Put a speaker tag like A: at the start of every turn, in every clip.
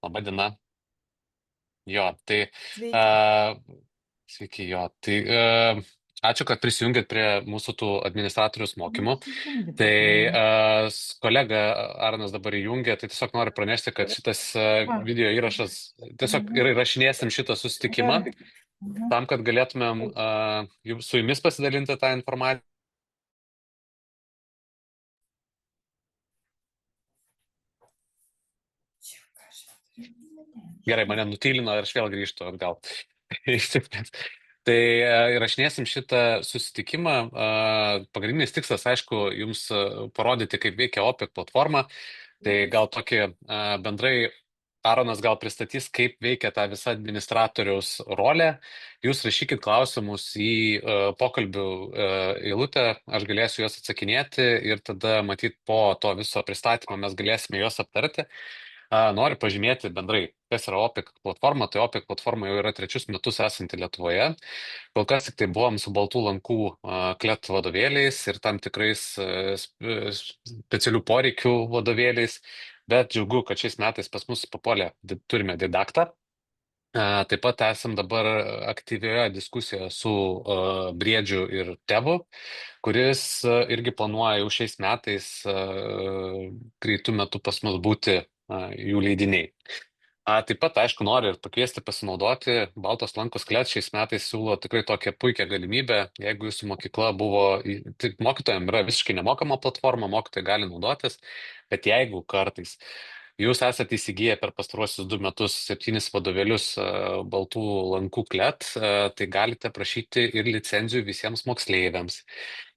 A: Labą dieną. Jo, tai
B: Sveiki.
A: a, sveiki, jo. Tai ačiū, kad prisijungėt prie mūsų tų administratorius mokymų.
B: Nesijungi
A: Tai
B: problema.
A: kolega Arnas dabar įjungė, tai tiesiog noriu pranešti, kad šitas video įrašas, tiesiog ir įrašinėsim šitą susitikimą,
B: Gerai. Mhm.
A: tam, kad galėtumėm su jumis pasidalinti tą informaciją. Gerai, mane nutylino ir aš vėl grįžtu atgal. Tai įrašinėsim šitą susitikimą. Pagrindinis tikslas, aišku, jums parodyti, kaip veikia OPEC platforma. Tai gal tokį bendrai Aronas gal pristatys, kaip veikia ta visa administratoriaus rolė. Jūs rašykit klausimus į pokalbių eilutę, aš galėsiu juos atsakinėti ir tada matyt po to viso pristatymo mes galėsime juos aptarti. Noriu pažymėti bendrai, kas yra OPEC platforma. Tai OPEC platforma jau yra 3 metus esanti Lietuvoje. Kol kas tik tai buvom su baltų lankų klet vadovėliais ir tam tikrais specialių poreikių vadovėliais, bet džiugu, kad šiais metais pas mus papuolė, turime didaktą. Taip pat esam dabar aktyvioje diskusijoje su Briedžiu ir Tevu, kuris irgi planuoja jau šiais metais greitų metų pas mus būti jų leidiniai. Taip pat, aišku, noriu ir pakviesti pasinaudoti. Baltos lankos klet šiais metais siūlo tikrai tokią puikią galimybę. Jeigu jūsų mokykla buvo, tai mokytojams yra visiškai nemokama platforma, mokytojai gali naudotis, bet jeigu kartais jūs esate įsigiję per pastaruosius 2 metus 7 vadovėlius baltų lankų klet, tai galite prašyti ir licenzijų visiems moksleiviams.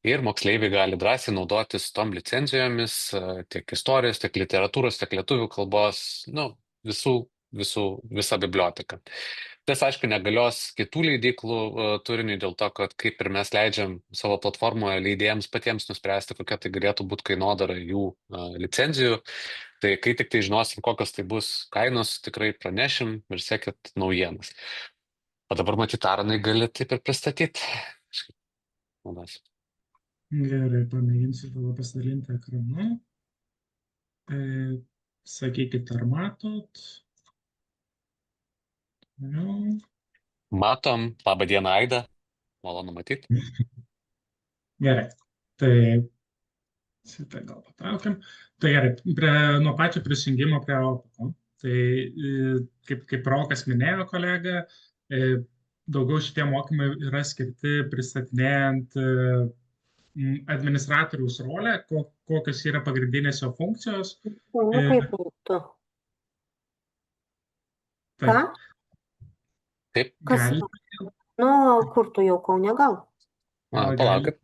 A: Ir moksleiviai gali drąsiai naudotis tom licencijomis, tiek istorijos, tiek literatūros, tiek lietuvių kalbos, visa biblioteka. Tas, aišku, negalios kitų leidyklų turiniui dėl to, kad kaip ir mes leidžiam savo platformoje leidėjams patiems nuspręsti, kokia tai galėtų būti kainodara jų licenzijų. Tai kai tik tai žinosim, kokios tai bus kainos, tikrai pranešim ir sekit naujienas. O dabar matyt, Aronai, gali taip ir pristatyti. Naudos.
C: Gerai, pamėginsiu tada pasidalinti ekranu. Sakykit, ar matot? Jau.
A: Matom, labą dieną, Aida. Malonu matyti.
C: Gerai, tai šitą gal patraukiam. Tai gerai, nuo pačio prisijungimo prie OPEC. Tai kaip Rokas minėjo kolega, daugiau šitie mokymai yra skirti pristatinėjant administratoriaus rolę, kokios yra pagrindinės jo funkcijos.
B: Kaip būtų? Ką?
A: Taip.
B: Kas? Nu, kur tu jau Kaune gal?
A: Palaukit.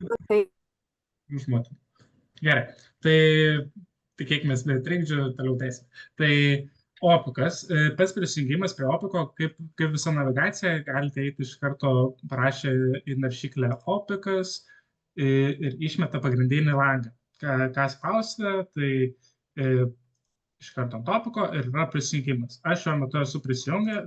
C: Jūs matot. Gerai, tai tikėkime, netrikdžiu, toliau tęsim. Tai OPEC, pats prisijungimas prie OPEC, kaip visa navigacija, galite eiti iš karto parašę į naršyklę OPEC ir išmeta pagrindinį langą. Ką spausite, tai iš karto ant OPEC ir yra prisijungimas. Aš šiuo metu esu prisijungę,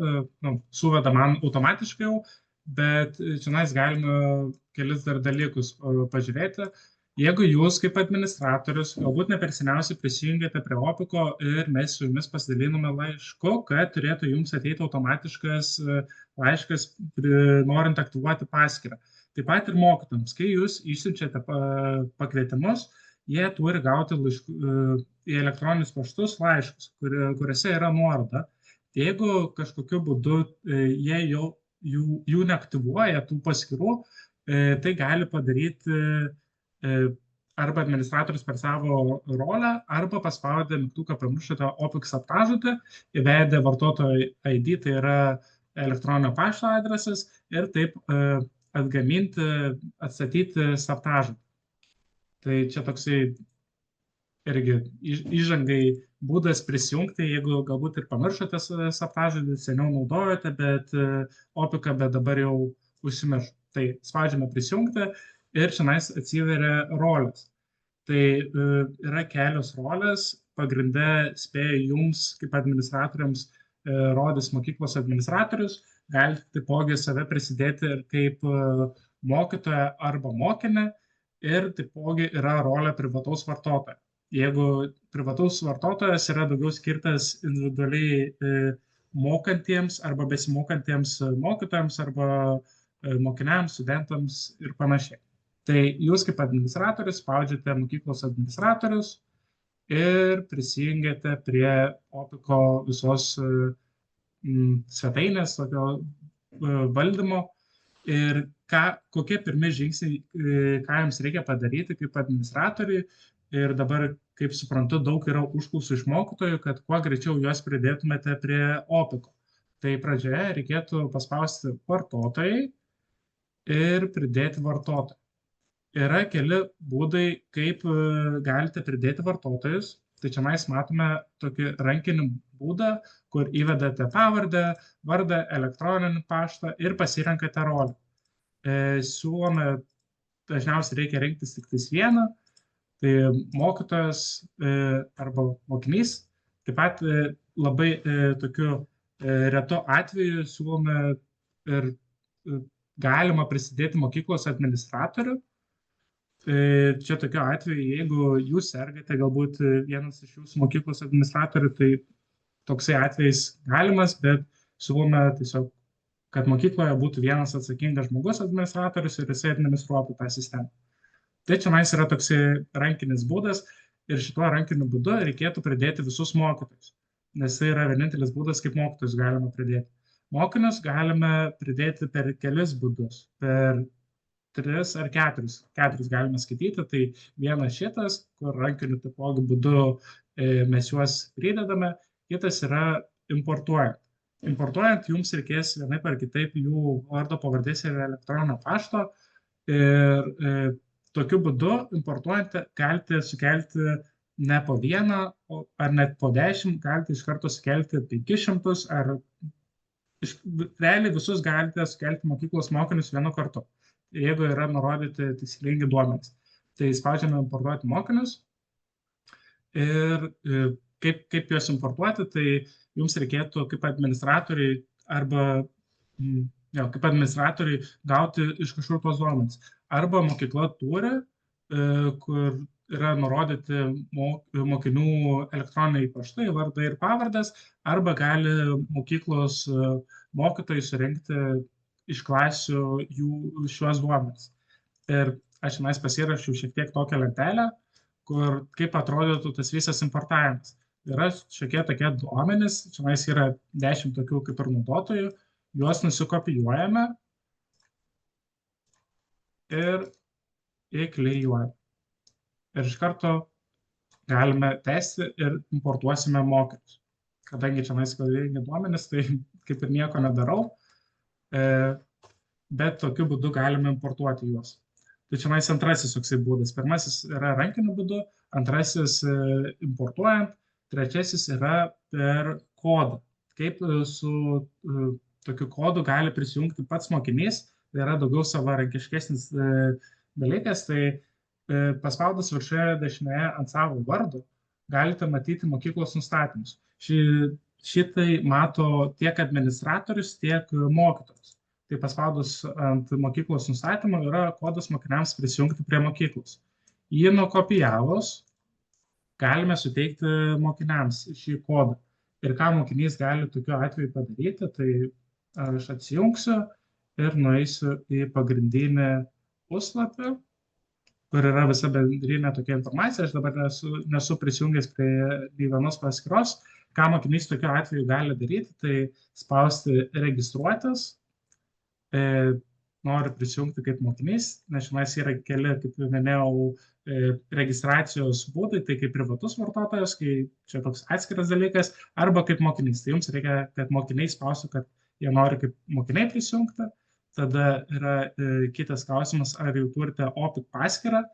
C: suveda man automatiškai jau, bet čionais galime kelis dar dalykus pažiūrėti. Jeigu jūs kaip administratorius galbūt ne per seniausiai prisijungėte prie OPEC ir mes su jumis pasidalinome laišku, kad turėtų jums ateiti automatiškas laiškas norint aktyvuoti paskyrą. Taip pat ir mokytojams, kai jūs išsiunčiate pakvietimus, jie turi gauti į elektroninius paštus laiškus, kuriuose yra nuoroda. Jeigu kažkokiu būdu jie jų neaktyvuoja tų paskyrų, tai gali padaryti arba administratorius per savo rolę, arba paspaudę mygtuką pamiršote OPEC slaptažodį, įvedę vartotojo ID, tai yra elektroninio pašto adresas, ir taip atstatyti slaptažodį. Tai čia toksai irgi įžangai būdas prisijungti, jeigu galbūt ir pamiršote slaptažodį, seniau naudojate, bet OPEC dabar jau užsimiršo. Tai spaudžiame prisijungti ir šiandien atsiveria rolės. Tai yra kelios rolės, pagrinde spėja jums kaip administratoriams rodys mokyklos administratorius, galite taipogi save prisidėti ir kaip mokytoja arba mokinė, ir taipogi yra rolė privataus vartotojo. jeigu privataus vartotojas yra daugiau skirtas individualiai mokantiems arba besimokantiems mokytojams arba mokiniams, studentams ir panašiai. Tai jūs kaip administratorius spaudžiate mokyklos administratorius ir prisijungiate prie Opiko visos svetainės tokio valdymo ir kokie pirmi žingsniai, ką jums reikia padaryti kaip administratoriui. Ir dabar, kaip suprantu, daug yra užklausų iš mokytojų, kad kuo greičiau juos pridėtumėte prie Opiko. Tai pradžioje reikėtų paspausti vartotojai ir pridėti vartotojų. Yra keli būdai, kaip galite pridėti vartotojus. Tai čia mes matome tokį rankinį būdą, kur įvedate pavardę, vardą, elektroninį paštą ir pasirenkate rolę. Siūlome, dažniausiai reikia rinktis tik tais vieną, tai mokytojas arba mokinys. Taip pat labai tokiu retu atveju siūlome ir galima prisidėti mokyklos administratorių. Čia tokiu atveju, jeigu jūs sergate, galbūt vienas iš jūsų mokyklos administratorių, tai toksai atvejis galimas, bet siūlome tiesiog, kad mokykloje būtų vienas atsakingas žmogus administratorius ir jisai administruotų tą sistemą. Tai čia yra toksai rankinis būdas ir šituo rankiniu būdu reikėtų pridėti visus mokytojus, nes tai yra vienintelis būdas, kaip mokytojus galima pridėti. Mokinius galime pridėti per kelis būdus, per 3 ar 4 galime skaityti, tai vienas šitas, kur rankiniu taipogi būdu mes juos pridedame, kitas yra importuojant. Importuojant jums reikės vienaip ar kitaip jų vardo, pavardės ir elektroninio pašto ir tokiu būdu importuojant galite sukelti ne po 1 ar net po 10, galite iš karto sukelti 500 ar realiai visus galite sukelti mokyklos mokinius vienu kartu, jeigu yra nurodyti tikslingi duomenys. Tai spaudžiame importuoti mokinius ir kaip juos importuoti, tai jums reikėtų kaip administratoriai kaip administratoriai gauti iš kažkur tuos duomenys. Arba mokykla turi, kur yra nurodyti mokinių elektroniniai paštai, vardai ir pavardės, arba gali mokyklos mokytojai surinkti iš klasių jų šiuos duomenis. Ir aš pasirašiau šiek tiek tokią lentelę, kur kaip atrodytų tas visas importavimas. Yra šiokie tokie duomenys, čia yra 10 tokių kaip ir naudotojų, juos nusikopijuojame ir įklijuojame. Ir iš karto galime tęsti ir importuosime mokinius. Kadangi čia klaidingi duomenys, tai kaip ir nieko nedarau, bet tokiu būdu galime importuoti juos. Tai čia antrasis toksai būdas. Pirmasis yra rankiniu būdu, antrasis importuojant, trečiasis yra per kodą. Kaip su tokiu kodu gali prisijungti pats mokinys, tai yra daugiau savarankiškesnis dalykas, tai paspaudus viršuje dešinėje ant savo vardo galite matyti mokyklos nustatymus. Šitai mato tiek administratorius, tiek mokytojas. Tai paspaudus ant mokyklos nustatymo yra kodas mokiniams prisijungti prie mokyklos. Jį nukopijavus galime suteikti mokiniams šį kodą. Ir ką mokinys gali tokiu atveju padaryti, tai aš atsijungsiu ir nueisiu į pagrindinį puslapį, kur yra visa bendrinė tokia informacija. Aš dabar nesu prisijungęs prie nei vienos paskyros. Ką mokinys tokiu atveju gali daryti, tai spausti registruotis. Noriu prisijungti kaip mokinys, nes šiandien yra keli, kaip minėjau, registracijos būdai, tai kaip privatus vartotojas, kai čia toks atskiras dalykas, arba kaip mokinys. Tai jums reikia, kad mokiniai spaustų, kad jie nori kaip mokiniai prisijungti. Tada yra kitas klausimas, ar jau turite Opik paskyrą.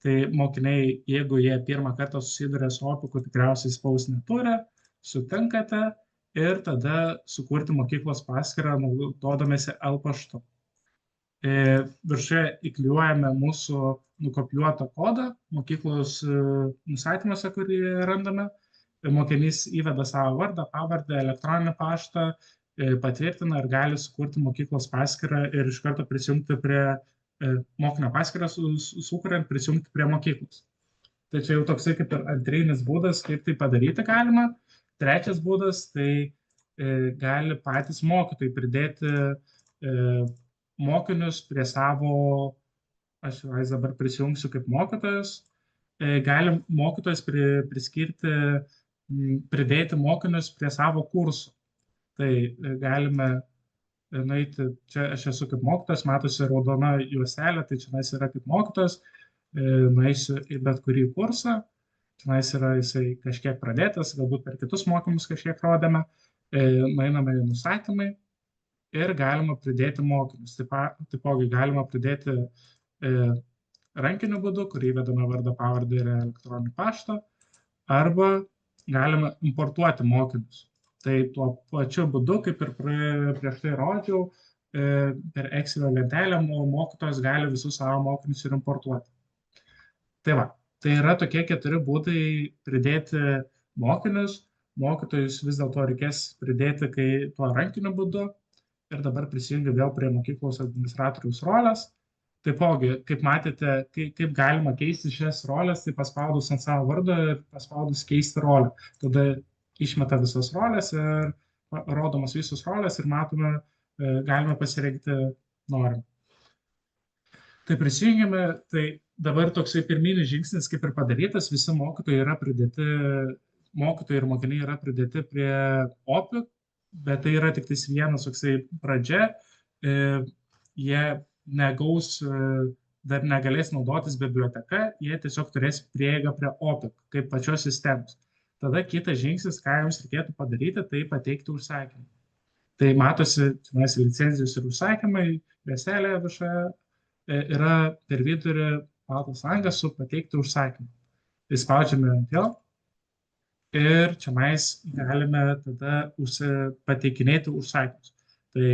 C: Tai mokiniai, jeigu jie pirmą kartą susiduria su Opiku, tikriausiai spaus neturi, sutinkate ir tada sukurti mokyklos paskyrą naudodamiesi L paštu. Viršuje įklijuojame mūsų nukopijuotą kodą mokyklos nustatymuose, kurį randame. Mokinys įveda savo vardą, pavardę, elektroninį paštą, patvirtina ir gali sukurti mokyklos paskyrą ir iš karto prisijungti prie mokinio paskyrą, sukuriant prisijungti prie mokyklos. Tai čia jau toksai kaip ir antrinis būdas, kaip tai padaryti galima. Trečias būdas, tai gali patys mokytojai pridėti mokinius prie savo, aš dabar prisijungsiu kaip mokytojas, gali mokytojas priskirti, pridėti mokinius prie savo kursų. Tai galime nueiti, čia aš esu kaip mokytojas, matosi raudona juostelė, tai čia yra kaip mokytojas, nueisiu į bet kurį kursą, čia yra jisai kažkiek pradėtas, galbūt per kitus mokymus kažkiek rodėme, nueiname į nustatymai ir galima pridėti mokinius. Taipogi galima pridėti rankiniu būdu, kur įvedame vardą, pavardę ir elektroninį paštą, arba galima importuoti mokinius. Tai tuo pačiu būdu, kaip ir prieš tai rodžiau, per Excelio lentelę mokytojas gali visus savo mokinius ir importuoti. Tai va, tai yra tokie 4 būdai pridėti mokinius. Mokytojus vis dėlto reikės pridėti tuo rankiniu būdu. Ir dabar prisijungiu vėl prie mokyklos administratoriaus rolės. Taipogi, kaip matėte, kaip galima keisti šias rolės, tai paspaudus ant savo vardo ir paspaudus keisti rolę. Tada išmeta visas rolės ir rodomas visos rolės ir matome, galime pasirinkti norim. Tai prisijungiame, tai dabar toksai pirminis žingsnis kaip ir padarytas, visi mokytojai yra pridėti, mokytojai ir mokiniai yra pridėti prie OPIK, bet tai yra tik vienas toksai pradžia, jie negaus, dar negalės naudotis biblioteka, jie tiesiog turės prieigą prie OPIK kaip pačios sistemos. Tada kitas žingsnis, ką jums reikėtų padaryti, tai pateikti užsakymą. Tai matosi, licenzijos ir užsakymai, juostelėje viršuje yra per vidurį baltas langas su pateikti užsakymą. Tai spaudžiame ant jo ir čia galime tada pateikinėti užsakymus. Tai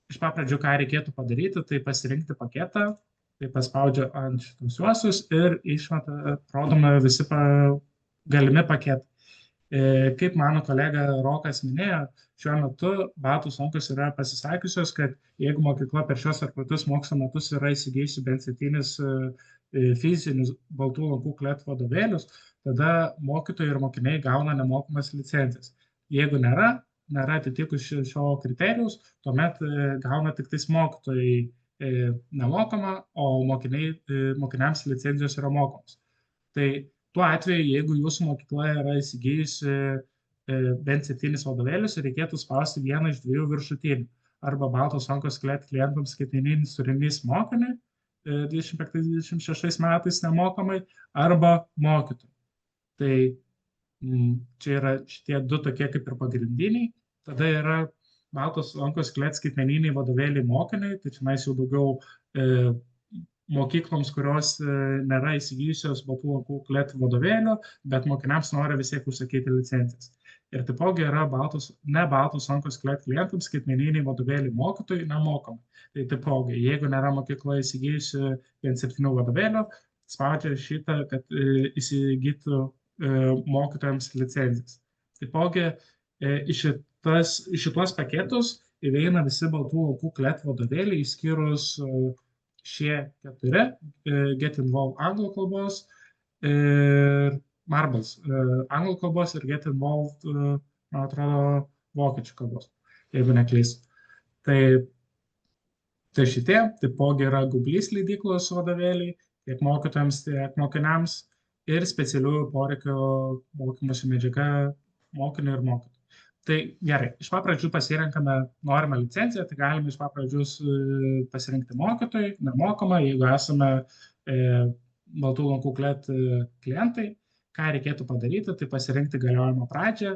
C: iš pradžių, ką reikėtų padaryti, tai pasirinkti paketą, tai paspaudžia ant šitos juostus ir išmeta, rodoma visi galimi paketai. Kaip mano kolega Rokas minėjo, šiuo metu Baltos lankos yra pasisakiusios, kad jeigu mokykla per šios ar kitus mokslo metus yra įsigijusi bent 7 fizinius baltų lankų klet vadovėlius, tada mokytojai ir mokiniai gauna nemokamas licencijas. Jeigu nėra atitikus šio kriterijus, tuomet gauna tik tais mokytojai nemokamą, o mokiniams licencijos yra mokamos. Tai tuo atveju, jeigu jūsų mokykla yra įsigijusi bent 7 vadovėlius, reikėtų spausti vieną iš 2 viršutinių. Arba Baltos lankos klientams skaitmeninis turinys mokiniui 25-26 metais nemokamai, arba mokytojui. Tai čia yra šitie 2 tokie kaip ir pagrindiniai. Tada yra Baltos lankos skaitmeniniai vadovėliai mokiniui, tai čia jau daugiau mokykloms, kurios nėra įsigijusios baltų lankų klet vadovėlių, bet mokiniams nori vis tiek užsakyti licencijas. Ir taipogi yra ne Baltos lankos klet klientams skaitmeniniai vadovėliai mokytojai nemokamai. Tai taipogi, jeigu nėra mokykla įsigijusi bent 7 vadovėlių, spaudžia šitą, kad įsigytų mokytojams licencijas. Taipogi, iš šitos paketus įeina visi baltų lankų klet vadovėliai, išskyrus šie 4, Get Involved anglų kalbos, Marbles anglų kalbos ir Get Involved, man atrodo, vokiečių kalbos, jeigu neklystu. Tai šitie, taipogi yra Googlys leidyklos vadovėliai, tiek mokytojams, tiek mokiniams ir specialiųjų poreikių mokymosi medžiaga mokiniui ir mokytojui. Tai gerai, iš pradžių pasirenkame norimą licenciją, tai galime iš pradžių pasirinkti mokytojui, nemokamą, jeigu esame baltų lankų klet klientai, ką reikėtų padaryti, tai pasirinkti galiojimo pradžią,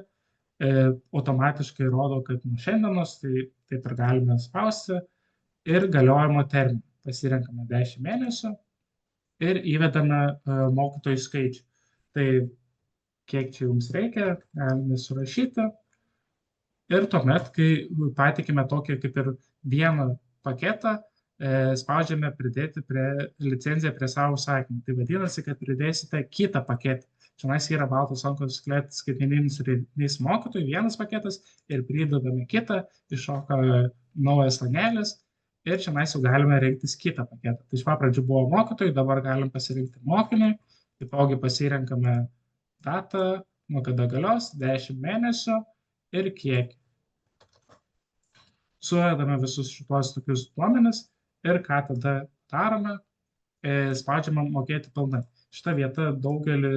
C: automatiškai rodo, kad nuo šiandienos, tai taip ir galime spausti, ir galiojimo terminą. Pasirenkame 10 mėnesių ir įvedame mokytojų skaičių. Tai kiek čia jums reikia, galime surašyti. Ir tuomet, kai patikime tokį kaip ir vieną paketą, spaudžiame pridėti licenciją prie savo užsakymų. Tai vadinasi, kad pridėsite kitą paketą. Čia yra Baltos lankos skaitmeninis turinys mokytojui, vienas paketas, ir pridedame kitą, iššoka naujas langelis, ir čia jau galime rinktis kitą paketą. Tai iš pradžių buvo mokytojui, dabar galim pasirinkti mokiniui, Taipogi pasirenkame datą, nuo kada galios, 10 mėnesių ir kiekį. Suvedame visus šitos tokius duomenis ir ką tada darome, spaudžiame mokėti pilnai. Šitą vietą daugelį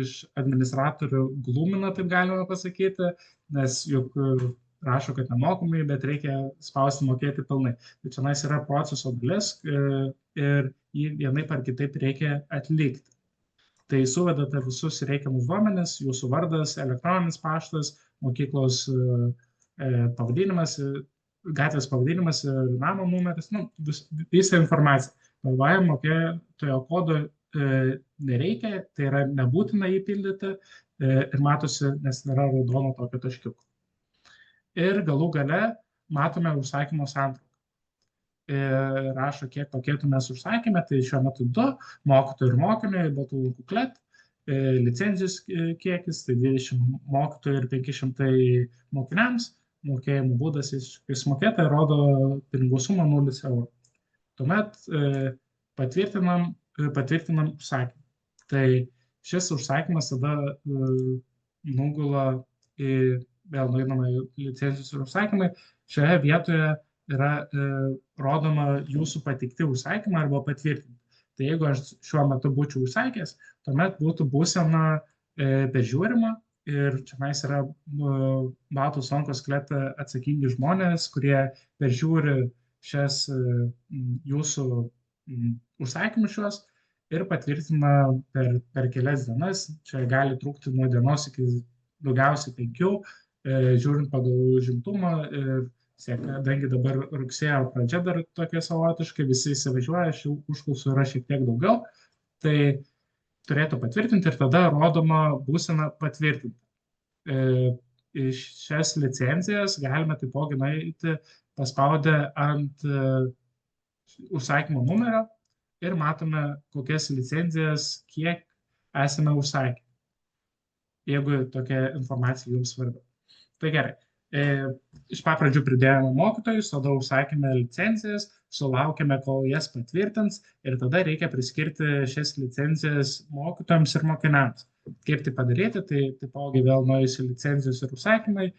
C: iš administratorių glumina, taip galima pasakyti, nes juk rašo, kad nemokamai, bet reikia spausti mokėti pilnai. Tai čia yra proceso dalis ir jį vienaip ar kitaip reikia atlikti. Tai suvedate visus reikiamus duomenis, jūsų vardas, elektroninis paštas, mokyklos pavadinimas, gatvės pavadinimas, namo numeris, visą informaciją. PVM mokėtojo kodo nereikia, tai yra nebūtina jį pildyti ir matosi, nes nėra raudono tokio taškiuko. Ir galų gale matome užsakymo santrauką. Rašo, kiek paketų mes užsakėme, tai šiuo metu 2, mokytojų ir mokiniai, batų kuklet, licenzijos kiekis, tai 20 mokytojų ir 500 mokiniams, mokėjimų būdas išmokėta ir rodo pinigų sumą 0 eurų. Tuomet patvirtinam užsakymą. Tai šis užsakymas tada nugula vėl nueinama į licencijos ir užsakymai. Šioje vietoje yra rodoma jūsų pateikti užsakymą arba patvirtinti. Tai jeigu aš šiuo metu būčiau užsakęs, tuomet būtų būsena peržiūrima ir čia yra Baltos lankos skletą atsakingi žmonės, kurie peržiūri šias jūsų užsakymus šios ir patvirtina per kelias dienas. Čia gali trukti nuo dienos iki daugiausiai 5, žiūrint pagal užimtumą. Kadangi dabar rugsėjo pradžia dar tokia savotiškai, visi įsivažiuoja, šių užklausų yra šiek tiek daugiau, tai turėtų patvirtinti ir tada rodoma būsena patvirtinta. Iš šias licencijas galime taipogi nueiti paspaudę ant užsakymo numerio ir matome, kokias licencijas, kiek esame užsakę, jeigu tokia informacija jums svarbi. Tai gerai. Iš pradžių pridėjome mokytojus, tada užsakėme licencijas, sulaukėme, kol jas patvirtins ir tada reikia priskirti šias licencijas mokytojams ir mokiniams. Kaip tai padaryti, tai taipogi vėl nuėjus į licencijos ir užsakymai,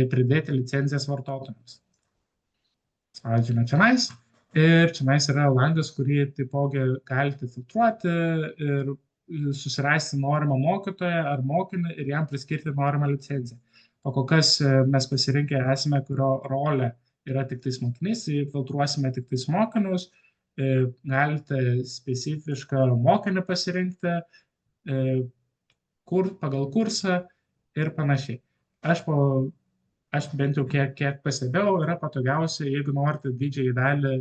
C: pridėti licencijas vartotojams. Spaudžiame čionais ir čionais yra langas, kurį taipogi galite filtruoti ir susirasti norimą mokytoją ar mokinį ir jam priskirti norimą licenciją. O kol kas mes pasirinkę esame, kurio rolė yra tik tais mokinys, filtruosime tik tais mokinius, galite specifišką mokinį pasirinkti pagal kursą ir panašiai. Aš bent jau kiek pastebėjau, yra patogiausia, jeigu norite didžiąją dalį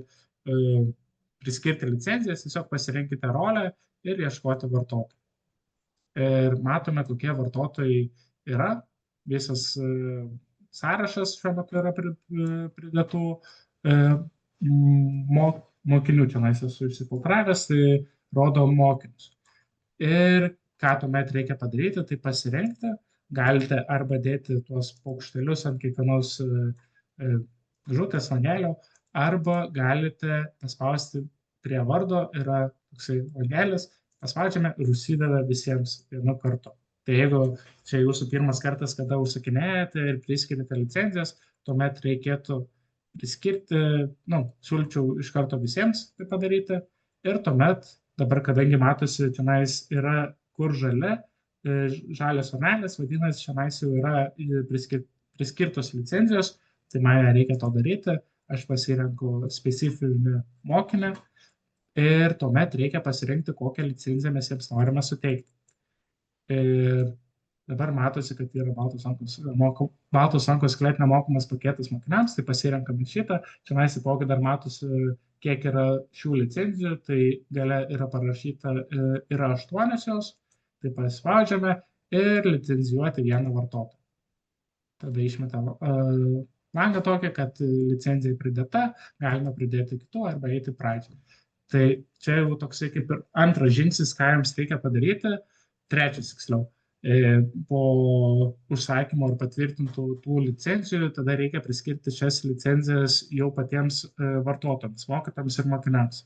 C: priskirti licencijas, tiesiog pasirinkite rolę ir ieškoti vartotojų. Ir matome, kokie vartotojai yra. Visas sąrašas šiuo metu yra pridėtų mokinių. Čia esu išsifiltravęs, tai rodo mokinius. Ir ką tuomet reikia padaryti, tai pasirinkti. Galite arba dėti tuos paukštelius ant kiekvienos dėžutės langelio, arba galite paspausti prie vardo, yra toksai langelis, paspaudžiame ir užsideda visiems vienu kartu. Tai jeigu čia jūsų pirmas kartas, kada užsakinėjate ir priskirite licencijas, tuomet reikėtų priskirti, siūlyčiau iš karto visiems tai padaryti. Ir tuomet, dabar kadangi matosi, čionais yra kur žalias varnelis, vadinasi, čionais jau yra priskirtos licencijos, tai man reikia to daryti. Aš pasirenku specifinį mokinį ir tuomet reikia pasirinkti, kokią licenciją mes jiems norime suteikti. Ir dabar matosi, kad yra Baltos lankos sklet nemokamas paketas mokiniams, tai pasirenkame šitą. Čia taipogi dar matosi, kiek yra šių licencijų, tai gale yra parašyta, yra 8 jos, tai paspaudžiame ir licencijuoti vieną vartotoją. Tada išmetame langą tokią, kad licencija pridėta, galime pridėti kitų arba eiti pradžią. Tai čia jau toksai kaip ir antras žingsnis, ką jums reikia padaryti. Trečias, tiksliau, po užsakymo ar patvirtintų tų licencijų, tada reikia priskirti šias licencijas jau patiems vartotojams, mokytojams ir mokiniams.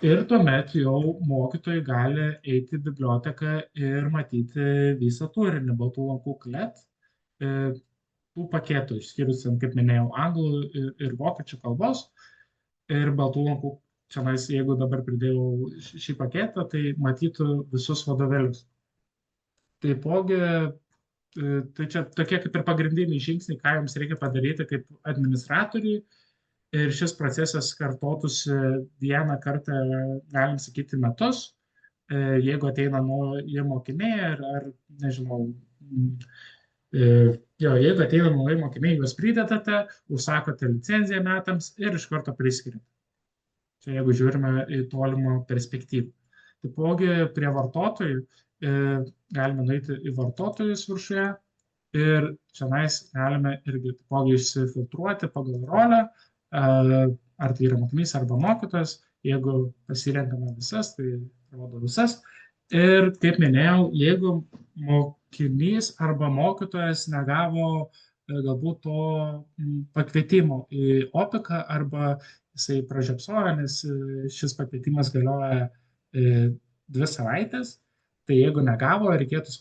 C: Ir tuomet jau mokytojai gali eiti į biblioteką ir matyti visą turinį baltų lankų klet, tų paketų, išskyrus, kaip minėjau, anglų ir vokiečių kalbos. Ir baltų lankų čionais, jeigu dabar pridėjau šį paketą, tai matytų visus vadovėlius. Taipogi, tai čia tokie kaip ir pagrindiniai žingsniai, ką jums reikia padaryti kaip administratoriui. Ir šis procesas kartotųsi vieną kartą, galim sakyti, metus, jeigu ateina nauji mokiniai ar nežinau, jeigu ateina nauji mokiniai, juos pridedate, užsakote licenciją metams ir iš karto priskiriate. Čia jeigu žiūrime į tolimą perspektyvą. Taipogi prie vartotojų galime nueiti į vartotojus viršuje ir čionais galime irgi taipogi išsifiltruoti pagal rolę, ar tai yra mokinys arba mokytojas. Jeigu pasirenkame visas, tai rodo visas. Ir kaip minėjau, jeigu mokinys arba mokytojas negavo galbūt to pakvietimo į OPIK arba jisai pražiopsojo, nes šis pakvietimas galioja 2 savaitės, tai jeigu negavo, reikėtų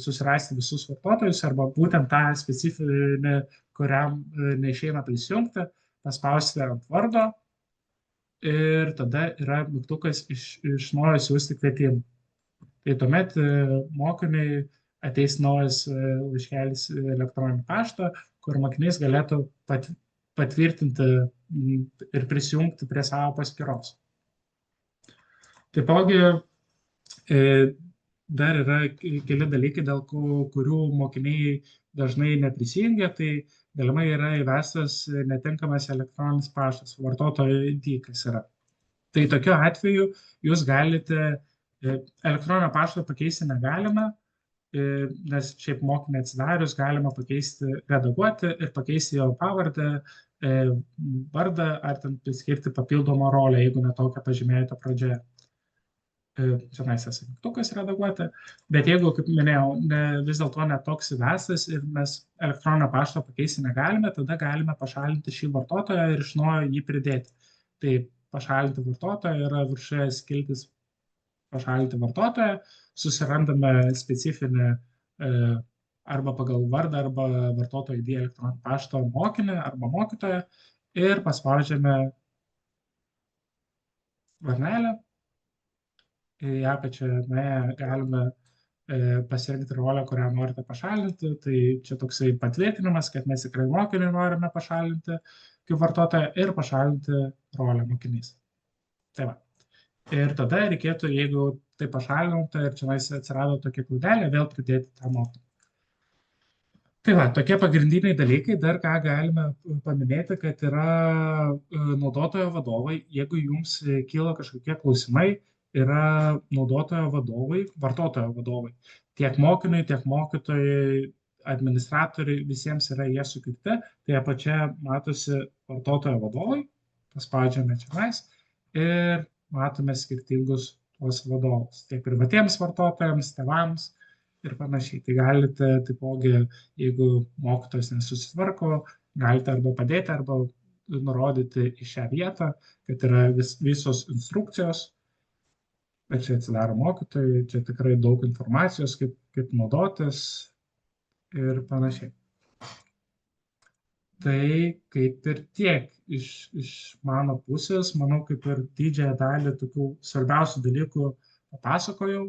C: susirasti visus vartotojus arba būtent tą specifinį, kuriam neišeina prisijungti, paspausite ant vardo ir tada yra mygtukas iš naujo siūsti kvietimą. Tai tuomet mokiniai ateis naujas laiškelis elektroninį paštą, kur mokinys galėtų patvirtinti ir prisijungti prie savo paskyros. Taipogi dar yra keli dalykai, dėl kurių mokiniai dažnai neprisijungia, tai galimai yra įvestas netinkamas elektroninis paštas, vartotojo ID, kas yra. Tai tokiu atveju jūs galite, elektroninio pašto pakeisti negalime, nes šiaip mokinį atsidarius galima pakeisti, redaguoti ir pakeisti jo pavardę, vardą ar ten priskirti papildomą rolę, jeigu netokią pažymėjote pradžioje. Čionais mygtukas redaguoti, bet jeigu, kaip minėjau, vis dėlto netoks įvestas ir mes elektroninio pašto pakeisti negalime, tada galime pašalinti šį vartotoją ir iš naujo jį pridėti. Tai pašalinti vartotoją yra viršuje skiltis pašalinti vartotoją, susirandame specifinį arba pagal vardą arba vartotojo ID elektroninio pašto mokinį arba mokytoją ir paspaudžiame varnelę. Į apačią galime pasirinkti rolę, kurią norite pašalinti. Tai čia toksai patvirtinimas, kad mes tikrai mokinį norime pašalinti kaip vartotoją ir pašalinti rolę mokinys. Tai va. Ir tada reikėtų, jeigu tai pašalinta ir čia atsirado tokia klaidelė, vėl pridėti tą mokinį. Tai va, tokie pagrindiniai dalykai. Dar ką galime paminėti, kad yra naudotojo vadovai. Jeigu jums kyla kažkokie klausimai, yra naudotojo vadovai, vartotojo vadovai. Tiek mokiniui, tiek mokytojai, administratoriai, visiems yra jie sukurti. Tai apačioje matosi vartotojo vadovai, paspaudžiame čionais ir matome skirtingus tuos vadovus. Tiek privatiems vartotojams, tėvams ir panašiai. Tai galite taipogi, jeigu mokytojas nesusitvarko, galite arba padėti, arba nurodyti į šią vietą, kad yra visos instrukcijos. Bet čia atsidaro mokytojai, čia tikrai daug informacijos, kaip naudotis ir panašiai. Tai kaip ir tiek iš mano pusės, manau, kaip ir didžiąją dalį tokių svarbiausių dalykų papasakojau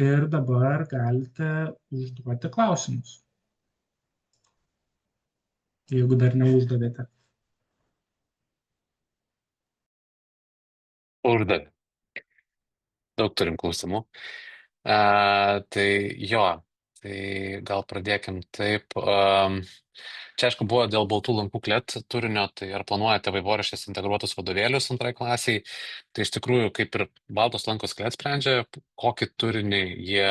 C: ir dabar galite užduoti klausimus, jeigu dar neuždavėte.
A: Uždavė. Daug turim klausimų. Tai jo, tai gal pradėkim taip. Čia, aišku, buvo dėl baltų lankų klet turinio, tai ar planuojate vaivorykštės integruotus vadovėlius antrai klasiai? Tai iš tikrųjų, kaip ir baltos lankos klet sprendžia, kokį turinį jie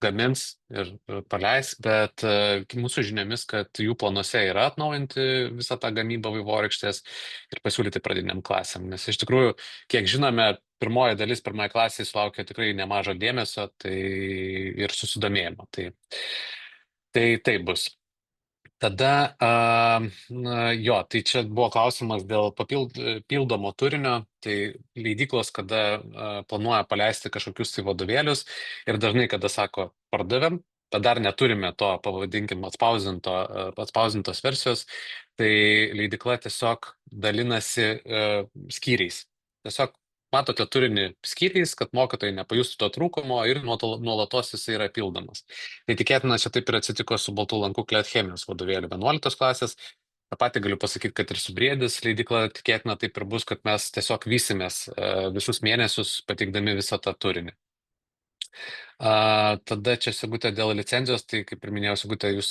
A: gamins ir paleis, bet mūsų žiniomis, kad jų planuose yra atnaujinti visą tą gamybą vaivorykštės ir pasiūlyti pradiniam klasėm. Nes iš tikrųjų, kiek žinome, pirmoji dalis pirmai klasiai sulaukė tikrai nemažo dėmesio ir susidomėjimo. Tai bus. Tada, jo, tai čia buvo klausimas dėl papildomo turinio. Tai leidyklos, kada planuoja paleisti kažkokius tai vadovėlius ir dažnai, kada sako, pardavėm, bet dar neturime to, pavadinkim, atspausdintos versijos, tai leidykla tiesiog dalinasi skyriais. Tiesiog matote turinį skyriais, kad mokytojai nepajustų to trūkumo ir nuolatos jisai yra pildomas. Tai tikėtina, čia taip ir atsitiko su Baltų lankų klet chemijos vadovėliu 11 klasės. Ta pati galiu pasakyti, kad ir su Briedis leidykla tikėtina taip ir bus, kad mes tiesiog vysimės visus mėnesius pateikdami visą tą turinį. Tada čia, Sigutė, dėl licenzijos, tai kaip ir minėjau, Sigutė, jūs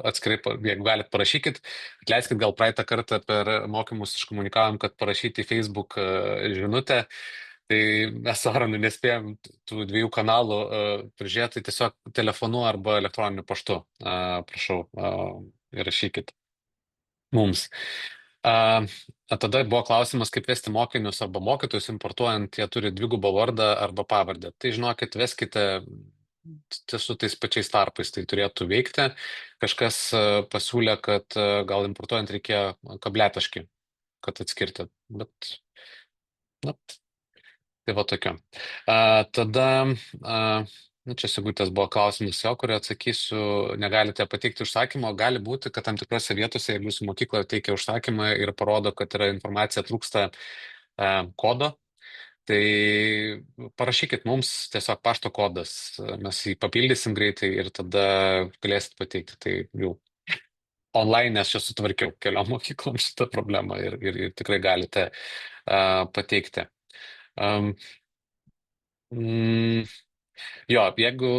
A: atskirai, jeigu galit, parašykit. Atleiskit, gal praeitą kartą per mokymus iškomunikavom, kad parašyti į Facebook žinutę. Tai mes su Aronu nespėjom tų 2 kanalų prižiūrėti, tai tiesiog telefonu arba elektroniniu paštu, prašau, įrašykit mums. Tada buvo klausimas, kaip vesti mokinius arba mokytojus importuojant, jie turi dvigubą vardą arba pavardę. Tai žinokit, veskite su tais pačiais tarpais, tai turėtų veikti. Kažkas pasiūlė, kad gal importuojant reikėjo kabletaškį, kad atskirti, bet, na, tai va tokia. Tada, čia Sigutės buvo klausimas jo, kurį atsakysiu, negalite pateikti užsakymo, gali būti, kad tam tikrose vietose, jeigu jūsų mokykloje teikia užsakymą ir parodo, kad yra informacija trūksta kodo, tai parašykit mums tiesiog pašto kodas, mes jį papildysim greitai ir tada galėsit pateikti. Tai jau online aš čia sutvarkiau keliom mokyklom šitą problemą ir tikrai galite pateikti. Jo, jeigu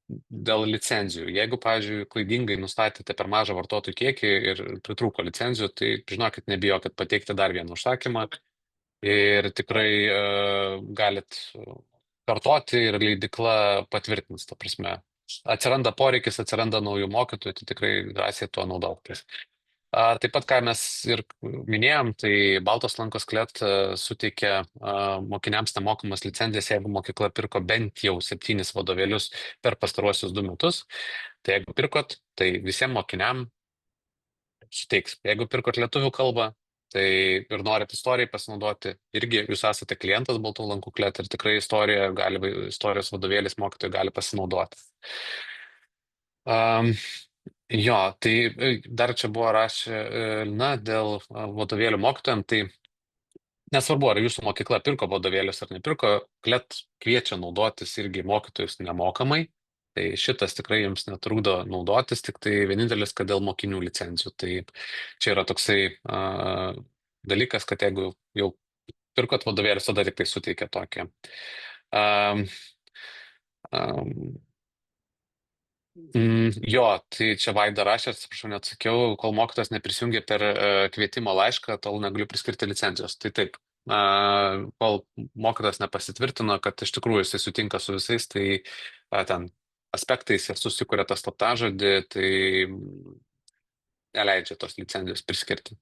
A: dėl licenzijų, jeigu, pavyzdžiui, klaidingai nustatėte per mažą vartotojų kiekį ir pritrūko licenzijų, tai žinokit, nebijokit pateikti dar vieną užsakymą ir tikrai galit kartoti ir leidykla patvirtins, ta prasme. Atsiranda poreikis, atsiranda naujų mokytojų, tai tikrai drąsiai tuo naudokitės. Taip pat, ką mes ir minėjom, tai Baltos lankos klet suteikia mokiniams nemokamas licencijas, jeigu mokykla pirko bent jau 7 vadovėlius per pastaruosius 2 metus. Tai jeigu pirkot, tai visiems mokiniam suteiks. Jeigu pirkot lietuvių kalbą, tai ir norit istorijai pasinaudoti, irgi jūs esate klientas Baltų lankų klet ir tikrai istorijos vadovėlis mokytojai gali pasinaudoti. Jo, tai dar čia buvo rašę, dėl vadovėlių mokytojams, tai nesvarbu, ar jūsų mokykla pirko vadovėlius ar nepirko, klet kviečia naudotis irgi mokytojus nemokamai, tai šitas tikrai jums netrukdo naudotis, tik tai vienintelis, kad dėl mokinių licencijų. Tai čia yra toksai dalykas, kad jeigu jau pirkot vadovėlius, tada tik tai suteikia tokį. Jo, tai čia Vaida rašė, atsiprašau, neatsakiau, kol mokytojas neprisijungė per kvietimo laišką, tol negaliu priskirti licencijos. Tai taip, kol mokytojas nepasitvirtino, kad iš tikrųjų jisai sutinka su visais, tai ten aspektais ir susikuria tą slaptažodį, tai neleidžia tos licencijos priskirti.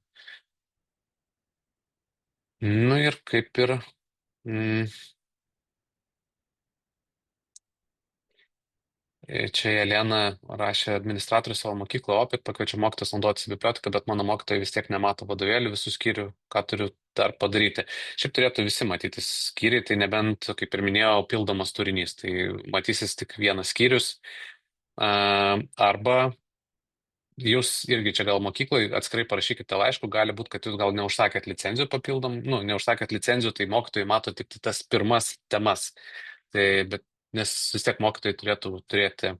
A: Nu ir kaip ir... Čia Jelena rašė, administratorius savo mokyklą OPIK pakviečia mokytis naudotis biblioteką, bet mano mokytojai vis tiek nemato vadovėlių visų skyrių, ką turiu dar padaryti. Šiaip turėtų visi matyti skyriai, tai nebent, kaip ir minėjau, pildomas turinys, tai matysis tik vienas skyrius. Arba jūs irgi čia gal mokyklai atskirai parašykite laiškų, gali būti, kad jūs gal neužsakėt licenzijų papildom, neužsakėt licenzijų, tai mokytojai mato tik tas pirmas temas. Tai, bet nes vis tiek mokytojai turėtų turėti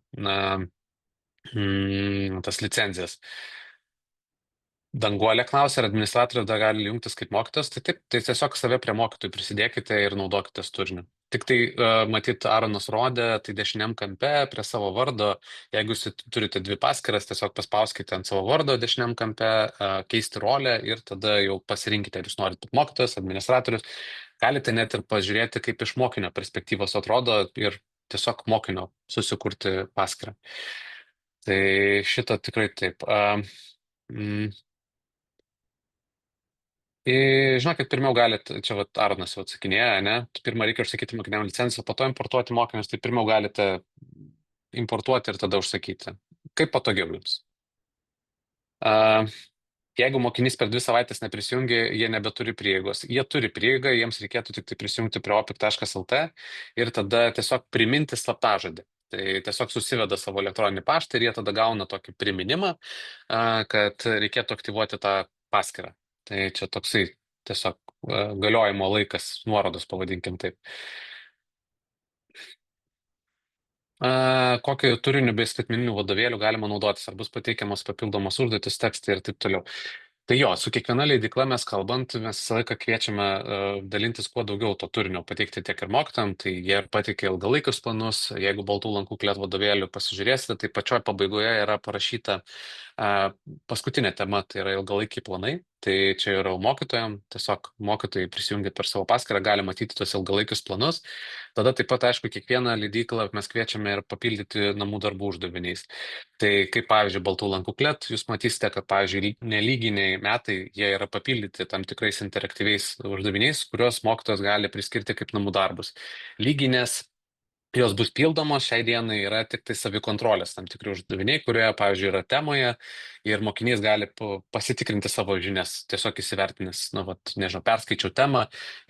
A: tas licenzijas. Danguolė klausia, ar administratorius dar gali jungtis kaip mokytojas, tai taip, tai tiesiog save prie mokytojų prisidėkite ir naudokitės turiniu. Tik tai, matyt, Aronas rodė, tai dešiniam kampe prie savo vardo, jeigu jūs turite 2 paskyras, tiesiog paspauskite ant savo vardo dešiniam kampe, keisti rolę ir tada jau pasirinkite, ar jūs norite mokytojas, administratorius. Galite net ir pažiūrėti, kaip iš mokinio perspektyvos atrodo ir tiesiog mokinio susikurti paskyrą. Tai šitą tikrai taip. Žinokit, pirmiau galite, čia Arnas jau atsakinėja, ne? Pirmą reikia užsakyti mokiniam licenciją, po to importuoti mokinius, tai pirmiau galite importuoti ir tada užsakyti. Kaip patogiau jums? Jeigu mokinys per 2 savaitės neprisijungia, jie nebeturi prieigos. Jie turi prieigą, jiems reikėtų tik tai prisijungti prie opic.lt ir tada tiesiog priminti slaptažodį. Tai tiesiog susiveda savo elektroninį paštą ir jie tada gauna tokį priminimą, kad reikėtų aktyvuoti tą paskyrą. Tai čia toksai tiesiog galiojimo laikas, nuorodos, pavadinkim taip. Kokiu turiniu bei skaitmeniniu vadovėliu galima naudotis, ar bus pateikiamos papildomos užduotis, tekstai ir taip toliau. Tai jo, su kiekviena leidykla mes kalbant, mes visą laiką kviečiame dalintis kuo daugiau to turinio, pateikti tiek ir mokytojams, tai jie pateikia ilgalaikius planus, jeigu baltų lankų klet vadovėlių pasižiūrėsite, tai pačioj pabaigoje yra parašyta paskutinė tema, tai yra ilgalaikiai planai, tai čia yra mokytojams, tiesiog mokytojai prisijungia per savo paskyrą, gali matyti tos ilgalaikius planus. Tada taip pat, aišku, kiekvieną leidyklą mes kviečiame ir papildyti namų darbų uždaviniais. Tai kaip, pavyzdžiui, baltų lankų klet, jūs matysite, kad, pavyzdžiui, nelyginiai metai, jie yra papildyti tam tikrais interaktyviais uždaviniais, kuriuos mokytojas gali priskirti kaip namų darbus. Lyginės jos bus pildomos, šiai dienai yra tik tai savikontrolės tam tikri uždaviniai, kurie, pavyzdžiui, yra temoje ir mokinys gali pasitikrinti savo žinias, tiesiog įsivertinęs, nežinau, perskaičiau temą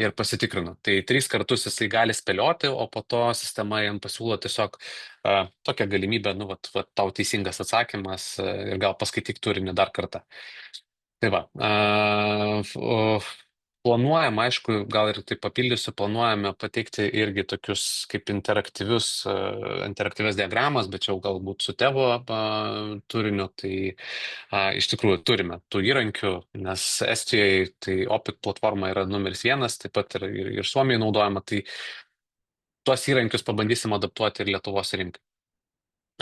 A: ir pasitikrinu. Tai 3 kartus jisai gali spėlioti, o po to sistema jam pasiūlo tiesiog tokią galimybę, tau teisingas atsakymas ir gal paskaityk turinį dar kartą. Tai va, planuojam, aišku, gal ir tai papildysiu, planuojame pateikti irgi tokius kaip interaktyvias diagramas, bet čia jau galbūt su tėvo turiniu, tai iš tikrųjų turime tų įrankių, nes Estijoje tai OPIC platforma yra numeris 1, taip pat ir Suomijai naudojama, tai tuos įrankius pabandysim adaptuoti ir Lietuvos rinkai.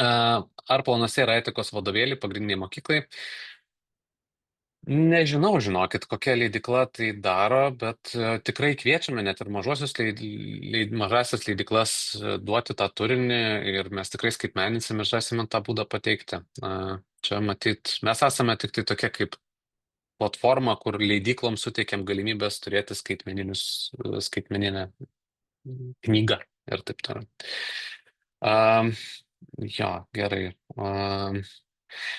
A: Ar planuose yra etikos vadovėliai pagrindiniai mokyklai? Nežinau, žinokit, kokia leidykla tai daro, bet tikrai kviečiame net ir mažasias leidyklas duoti tą turinį ir mes tikrai skaitmeninsim ir rasime tą būdą pateikti. Čia matyt, mes esame tik tai tokia kaip platforma, kur leidykloms suteikiam galimybės turėti skaitmeninę knygą ir taip toliau. Jo, gerai.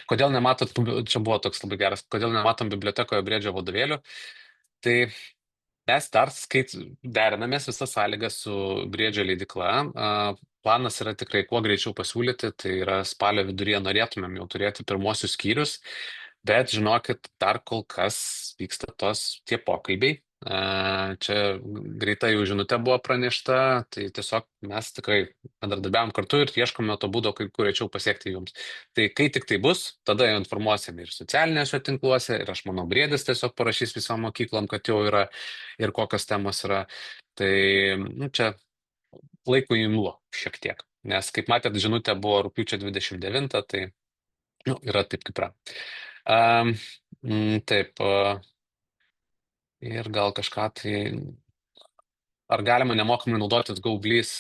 A: Kodėl nematot, čia buvo toks labai geras, kodėl nematom bibliotekoje Briedžio vadovėlių? Tai mes dar derinamės visas sąlygas su Briedžio leidykla. Planas yra tikrai kuo greičiau pasiūlyti, tai yra spalio viduryje norėtumėm jau turėti pirmosius skyrius, bet žinokit, dar kol kas vyksta tie pokalbiai. Čia greita jau žinutė buvo pranešta, tai tiesiog mes tikrai bendradarbiavom kartu ir ieškome to būdo, kaip greičiau pasiekti jums. Tai kai tik tai bus, tada jau informuosime ir socialinėse tinkluose, ir aš manau, Briedis tiesiog parašys visom mokyklom, kad jau yra ir kokios temos yra. Tai čia laikų imlu šiek tiek, nes kaip matėt, žinutė buvo rugpjūčio 29, tai yra taip kaip yra. Taip. Ir gal kažką tai, ar galima nemokamai naudotis Gaublys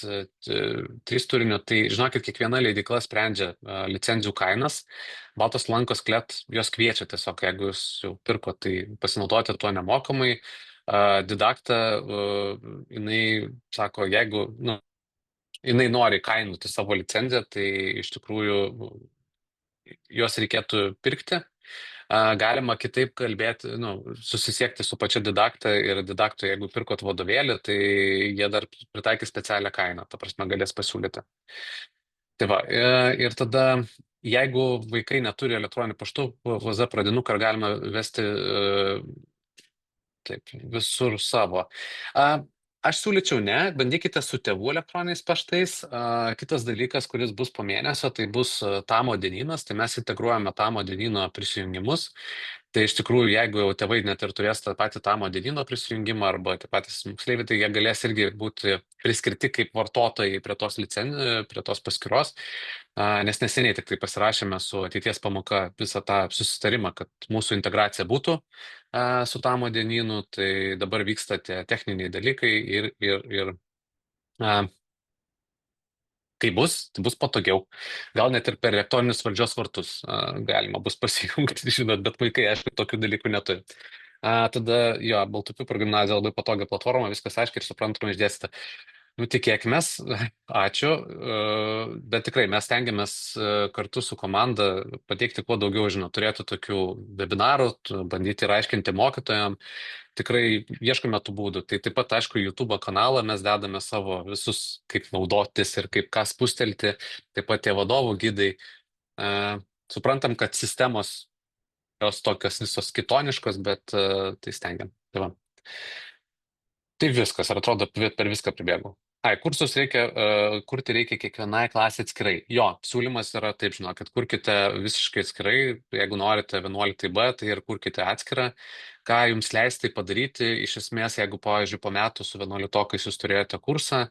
A: 3 turiniu, tai žinokit, kiekviena leidykla sprendžia licenzijų kainas. Baltos lankos klet, jos kviečia tiesiog, jeigu jūs jau pirko, tai pasinaudoti tuo nemokamai. Didakta, jinai sako, jeigu jinai nori kainuoti savo licenciją, tai iš tikrųjų jos reikėtų pirkti. Galima kitaip kalbėti, susisiekti su pačia didakta ir didaktu, jeigu pirkot vadovėlį, tai jie dar pritaikys specialią kainą, ta prasme galės pasiūlyti. Tai va, ir tada, jeigu vaikai neturi elektroninių paštų, VZ pradinuką galima vesti taip, visur savo. Aš siūlyčiau bandykite su tėvų elektroniniais paštais. Kitas dalykas, kuris bus po mėnesio, tai bus TAMO dienynas, tai mes integruojame TAMO dienyno prisijungimus. Tai iš tikrųjų, jeigu jau tėvai net ir turės tą patį TAMO dienyno prisijungimą arba tie patys moksleiviai, tai jie galės irgi būti priskirti kaip vartotojai prie tos paskyros. Nes neseniai tik tai pasirašėme su ateities pamoka visą tą susitarimą, kad mūsų integracija būtų su TAMO dienynu, tai dabar vyksta tie techniniai dalykai ir kai bus, tai bus patogiau. Gal net ir per elektroninius valdžios vartus galima bus pasijungti, žinot, bet vaikai, aišku, tokių dalykų neturi. Tada, Baltupių progimnazija labai patogia platforma, viskas aiškiai ir suprantama išdėstyta. Nu, tikėkimės, ačiū, bet tikrai mes stengiamės kartu su komanda pateikti kuo daugiau, turėtų tokių webinarų, bandyti ir aiškinti mokytojams, tikrai ieškome tų būdų. Tai taip pat, aišku, YouTube kanalą mes dedame savo visus, kaip naudotis ir kaip ką spustelti, taip pat tie vadovų gidai. Suprantam, kad sistemos jos tokios visos kitoniškos, bet tai stengiam. Tai va. Tai viskas, ar atrodo, per viską pribėgau. Kursus kurti reikia kiekvienai klasė atskirai. Jo, siūlymas yra taip, kad kurkite visiškai atskirai, jeigu norite 11B, tai ir kurkite atskirą. Ką jums leisti padaryti, iš esmės, jeigu, pavyzdžiui, po metų su 11-okais jūs turėjote kursą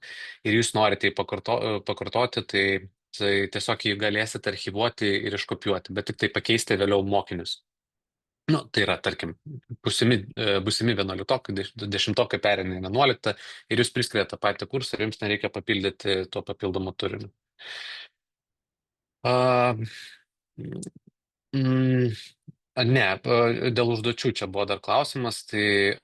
A: ir jūs norite jį pakartoti, tai tiesiog jį galėsite archyvuoti ir iškopijuoti, bet tik tai pakeisti vėliau mokinius. Nu, tai yra, tarkim, būsimi 11-okai, 10-okai pereina į 11 ir jūs priskiriate tą patį kursą ir jums nereikia papildyti tuo papildomu turiniu. Ne, dėl užduočių čia buvo dar klausimas, tai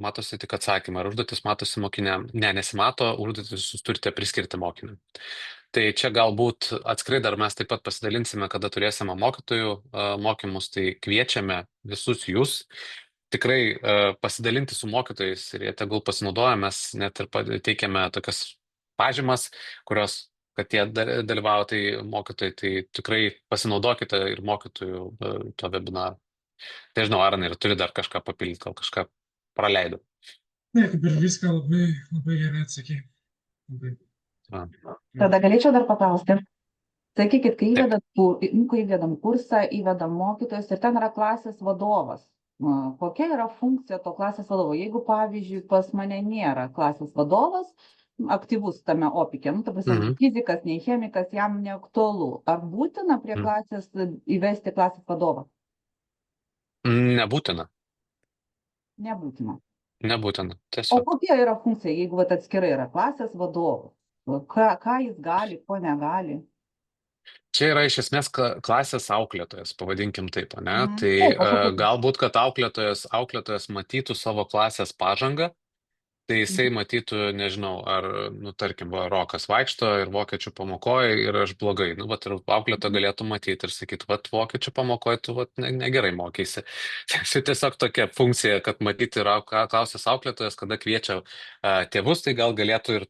A: matosi tik atsakymą. Ar užduotis matosi mokiniam? Ne, nesimato, užduotis jūs turite priskirti mokiniam. Tai čia galbūt atskirai dar mes taip pat pasidalinsime, kada turėsime mokytojų mokymus, tai kviečiame visus jūs tikrai pasidalinti su mokytojais ir jie tegul pasinaudoja, mes net ir teikiame tokias pažymas, kurios, kad jie dalyvauja, tai mokytojai, tai tikrai pasinaudokite ir mokytojų to webinaro. Tai žinau, Arnai, ir turi dar kažką papildyti, gal kažką praleidau.
C: Ne, kaip ir viską labai, labai gerai atsakė.
D: Tada galėčiau dar paklausti. Sakykit, kai įvedam kursą, įvedam mokytojus ir ten yra klasės vadovas. Kokia yra funkcija to klasės vadovo? Jeigu, pavyzdžiui, pas mane nėra klasės vadovas, aktyvus tame opike, fizikas, nei chemikas, jam neaktualu. Ar būtina prie klasės įvesti klasės vadovą?
A: Nebūtina.
D: Nebūtina.
A: Nebūtina.
D: O
A: Tiesiog.
D: kokia yra funkcija, jeigu atskirai yra klasės vadovas? Ką jis gali, ko negali?
A: Čia yra iš esmės klasės auklėtojas, pavadinkim taip, ne? Tai
D: Taip,
A: galbūt, kad auklėtojas matytų savo klasės pažangą, tai jisai matytų, nežinau, ar, tarkim, Rokas vaikšto ir vokiečių pamokoje ir aš blogai. Ir auklėtoja galėtų matyti ir sakyti, vokiečių pamokoje tu negerai mokysi. Tai tiesiog tokia funkcija, kad matyti ir klausęs auklėtojas, kada kviečia tėvus, tai gal galėtų ir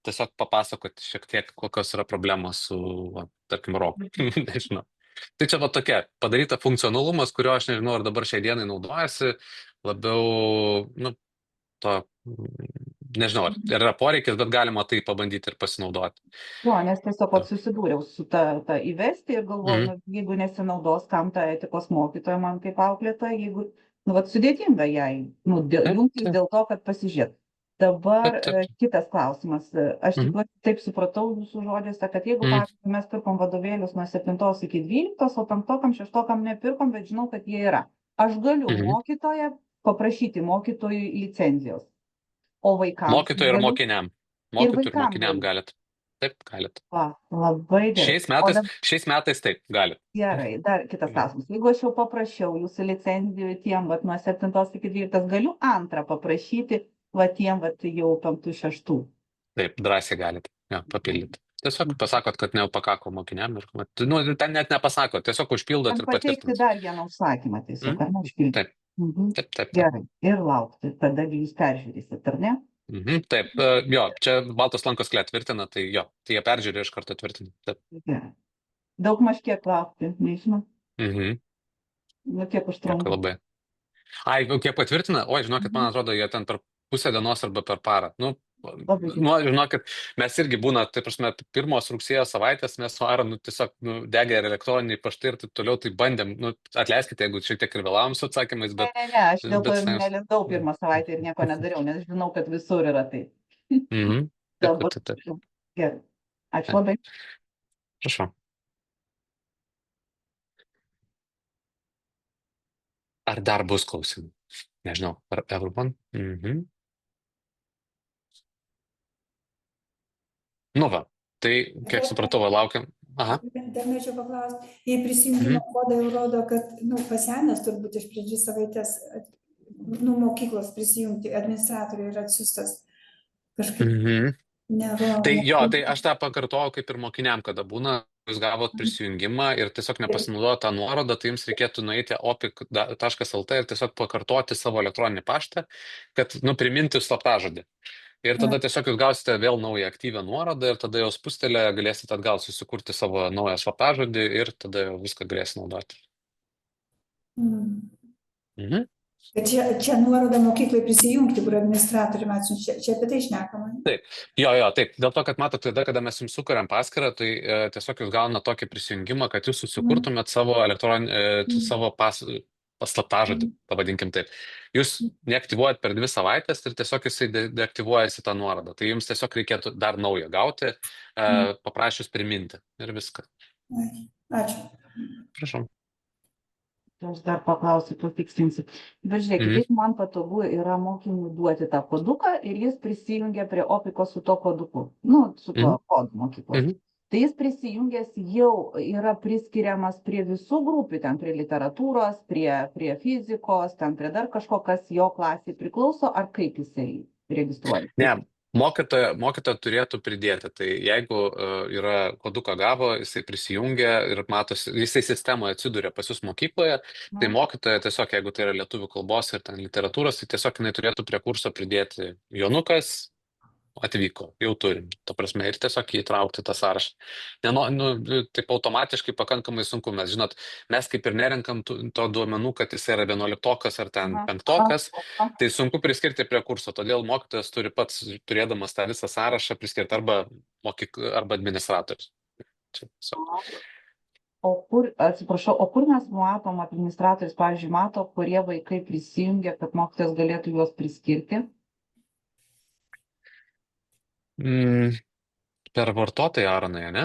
A: tiesiog papasakoti šiek tiek, kokios yra problemos su, tarkim, Roku. Nežinau. Tai čia tokia padaryta funkcionalumas, kurio aš nežinau, ar dabar šiai dienai naudojasi, labiau, to, nežinau, ar yra poreikis, bet galima tai pabandyti ir pasinaudoti.
D: Jo, nes tiesiog susidūriau su ta įvesti ir galvoju, jeigu nesinaudos, kam ta etikos mokytoja man kaip auklėtoja, jeigu, sudėtinga jai, jungtis dėl to, kad pasižiūrėt. Dabar kitas klausimas. Aš taip supratau jūsų žodžiuose, kad jeigu, pavyzdžiui, mes pirkom vadovėlius nuo 7 iki 12, o 5-okam, 6-okam nepirkom, bet žinau, kad jie yra. Aš galiu mokytoją paprašyti mokytojų licenzijos. O vaikams?
A: Mokytojų ir mokiniam. Mokytojų ir mokiniam galit. Taip, galit.
D: Labai gerai.
A: Šiais metais taip, galit.
D: Gerai, dar kitas klausimas. Jeigu aš jau paprašiau jūsų licenzijų tiem, nuo 7 iki 12, galiu antrą paprašyti, tiem, jau 5-6.
A: Taip, drąsiai galit, papildyti. Tiesiog pasakot, kad nepakako mokiniam ir, ten net nepasakot, tiesiog užpildot ir patvirtinat.
D: Pateikti dar vieną užsakymą, tiesiog, ar ne užpildyti?
A: Taip.
D: Gerai, ir laukti, tada jūs peržiūrėsit, ar ne?
A: Taip, jo, čia baltos lankos tvirtina, tai jo, tai jie peržiūrė iš karto tvirtina.
D: Gerai. Daug maž kiek laukti, nežinau. Kiek užtrunka?
A: Labai. Kiek patvirtina? Žinokit, man atrodo, jie ten per pusę dienos arba per parą. Žinokit, mes irgi būna, taip prasme, 1 rugsėjo savaitės mes varom, tiesiog degė ir elektroniniai paštai ir taip toliau, tai bandėm, atleiskite, jeigu šiek tiek ir vėlavom su atsakymais, bet...
D: Ne, aš dėl to nelindau 1 savaitę ir nieko nedariau, nes žinau, kad visur yra taip.
A: Taip.
D: Gerai. Ačiū labai.
A: Prašau. Ar dar bus klausimų? Nežinau, ar everyone? Tai, kiek supratau, laukiam.
E: Dar norėčiau paklausti, jei prisijungimo kodai rodo, kad, pasenęs turbūt iš pradžių savaitės, mokyklos prisijungti, administratoriui yra atsiųstas kažkaip. Nėra.
A: Tai jo, tai aš tą pakartoju kaip ir mokiniam, kada būna, jūs gavot prisijungimą ir tiesiog nepasinaudojot tą nuorodą, tai jums reikėtų nueiti opic.lt ir tiesiog pakartoti savo elektroninį paštą, kad, priminti slaptažodį. Ir tada tiesiog jūs gausite vėl naują aktyvią nuorodą ir tada jau spustelę galėsite atgal susikurti savo naują slaptažodį ir tada jau viską galėsite naudoti. Mhm.
E: Čia nuoroda mokyklai prisijungti, kur administratoriui atsiunčia. Čia apie tai šnekama.
A: Taip, taip. Dėl to, kad matote, kada mes jums sukuriam paskyrą, tai tiesiog jūs gauna tokį prisijungimą, kad jūs susikurtumėt savo savo paslaptažodį, pavadinkim taip. Jūs neaktyvuojat per 2 savaitės ir tiesiog jisai deaktyvuojasi tą nuorodą. Tai jums tiesiog reikėtų dar naują gauti, paprašius priminti ir viską.
E: Ačiū.
A: Prašau.
D: Aš dar paklausiu, patikslinsiu. Bet žiūrėkit, jeigu man patogu yra mokiniui duoti tą koduką ir jis prisijungia prie Opiko su to koduku, su to kodu mokyklos. Tai jis prisijungęs jau yra priskiriamas prie visų grupių, ten prie literatūros, prie fizikos, ten prie dar kažko, kas jo klasiai priklauso, ar kaip jisai registruoja?
A: Ne, mokytoja turėtų pridėti. Tai jeigu yra koduką gavo, jisai prisijungia ir matosi, jisai sistemoje atsiduria pas jūs mokykloje, tai mokytoja tiesiog, jeigu tai yra lietuvių kalbos ir ten literatūros, tai tiesiog jinai turėtų prie kurso pridėti Jonukas atvyko, jau turim, ta prasme, ir tiesiog įtraukti tą sąrašą. Taip automatiškai pakankamai sunku, mes žinot, mes kaip ir nerenkam to duomenų, kad jis yra 11-okas ar ten 5-okas, tai sunku priskirti prie kurso, todėl mokytojas turi pats, turėdamas tą visą sąrašą, priskirti arba administratorius.
D: O kur mes matom, administratorius, pavyzdžiui, mato, kurie vaikai prisijungia, kad mokytojas galėtų juos priskirti?
A: Per vartotoją, Aronai, ne?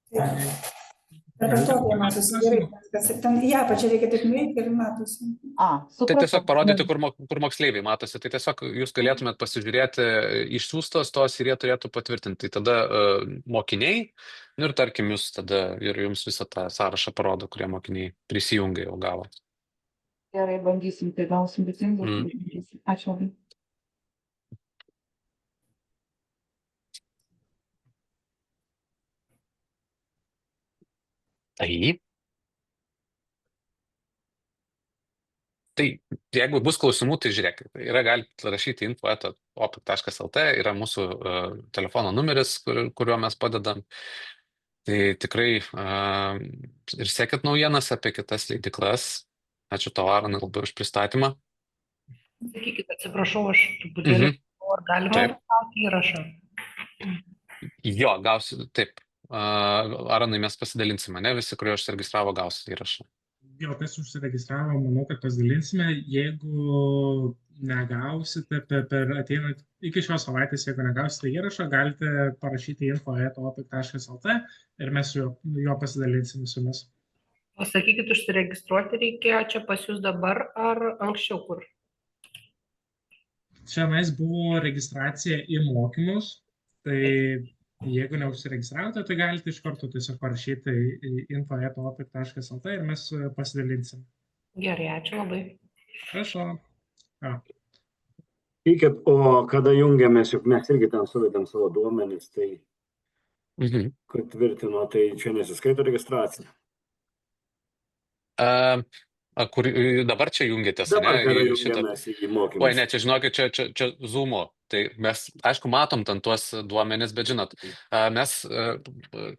E: Per vartotoją matosi gerai, kas ten į apačią reikia tik nueiti ir matosi.
A: Tai tiesiog parodyti, kur moksleiviai matosi, tai tiesiog jūs galėtumėt pasižiūrėti išsiųstos tos ir jie turėtų patvirtinti. Tai tada mokiniai, ir tarkim jūs tada ir jums visą tą sąrašą parodo, kurie mokiniai prisijungia jau gavo.
D: Gerai, bandysim, tai gausim, bet ačiū labai.
A: Tai jeigu bus klausimų, tai žiūrėkit, galite rašyti info@opic.lt, yra mūsų telefono numeris, kuriuo mes padedam. Tai tikrai ir sekit naujienas apie kitas leidyklas. Ačiū tau, Aronai, labai už pristatymą.
F: Sakykit, atsiprašau, aš truputėlį, ar galima gauti įrašą?
A: Jo, gausi, taip. Aronai, mes pasidalinsime, ne? Visi, kurie užsiregistravo, gausi įrašą.
C: Jo, kas užsiregistravo, manau, kad pasidalinsime. Jeigu negausite per ateinant iki šios savaitės, jeigu negausite įrašą, galite parašyti info@opic.lt ir mes jo pasidalinsime su jumis.
F: O sakykit, užsiregistruoti reikėjo čia pas jūs dabar ar anksčiau kur?
C: Šiandien buvo registracija į mokymus, tai jeigu neužsiregistravote, tai galite iš karto tiesiog parašyti info@opic.lt ir mes pasidalinsim.
F: Gerai, ačiū labai.
C: Prašau.
G: Sakykit, o kada jungiamės, juk mes irgi ten suvedam savo duomenis, tai kad tvirtino, tai čia nesiskaito registracija.
A: Kur dabar čia jungiatės,
G: dabar,
A: ne?
G: Dabar jungiamės į mokymus.
A: Oi, ne, čia žinokit, čia Zoom'o. Tai mes, aišku, matom ten tuos duomenis, bet žinot, mes,